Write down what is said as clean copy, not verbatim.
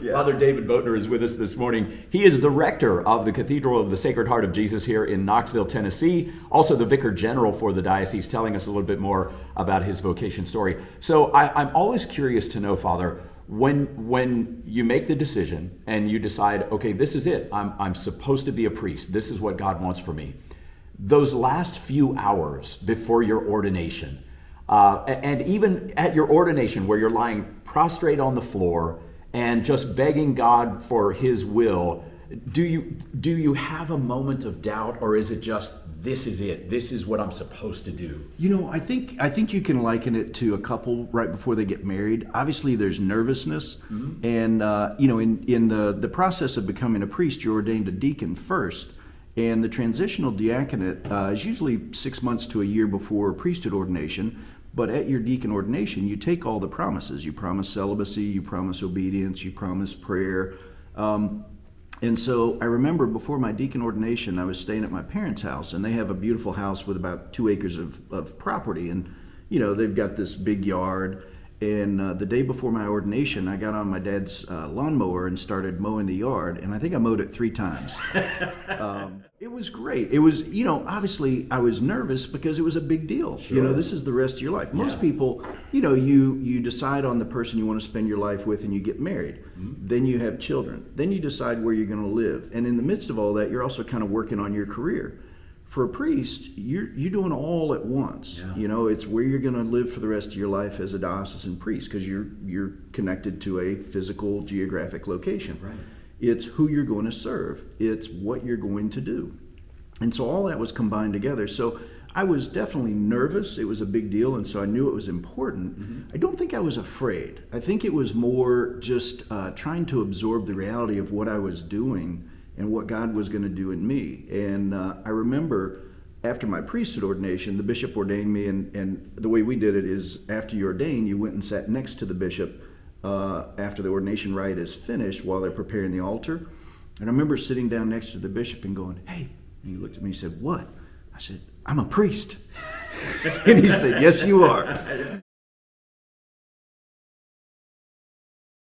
Yeah. Father David Boettner is with us this morning. He is the rector of the Cathedral of the Sacred Heart of Jesus here in Knoxville, Tennessee, also the vicar general for the diocese, telling us a little bit more about his vocation story. So I'm always curious to know, Father, when you make the decision and you decide, okay, this is it, I'm supposed to be a priest, this is what God wants for me, those last few hours before your ordination, and even at your ordination where you're lying prostrate on the floor and just begging God for his will, do you have a moment of doubt, or is it just, this is it, this is what I'm supposed to do? You know, I think you can liken it to a couple right before they get married. Obviously, there's nervousness, and in the process of becoming a priest, you're ordained a deacon first, and the transitional diaconate is usually 6 months to a year before priesthood ordination. But at your deacon ordination, you take all the promises. You promise celibacy, you promise obedience, you promise prayer. And so I remember before my deacon ordination, I was staying at my parents' house, and they have a beautiful house with about 2 acres of property. And, you know, they've got this big yard. And the day before my ordination, I got on my dad's lawnmower and started mowing the yard. And I think I mowed it 3 times. It was great. It was, you know, obviously I was nervous because it was a big deal. Sure. You know, this is the rest of your life. Most people, you know, you decide on the person you want to spend your life with and you get married. Then you have children. Then you decide where you're going to live. And in the midst of all that, you're also kind of working on your career. For a priest, you're doing all at once. Yeah. You know, it's where you're going to live for the rest of your life as a diocesan priest, because you're connected to a physical, geographic location. Right. It's who you're going to serve. It's what you're going to do. And so all that was combined together. So I was definitely nervous. It was a big deal, and so I knew it was important. I don't think I was afraid. I think it was more just trying to absorb the reality of what I was doing and what God was going to do in me. And I remember after my priesthood ordination, the bishop ordained me, and the way we did it is after you ordain, you went and sat next to the bishop after the ordination rite is finished while they're preparing the altar. And I remember sitting down next to the bishop and going, "Hey," and he looked at me and said, "What?" I said, "I'm a priest." And he said, "Yes, you are."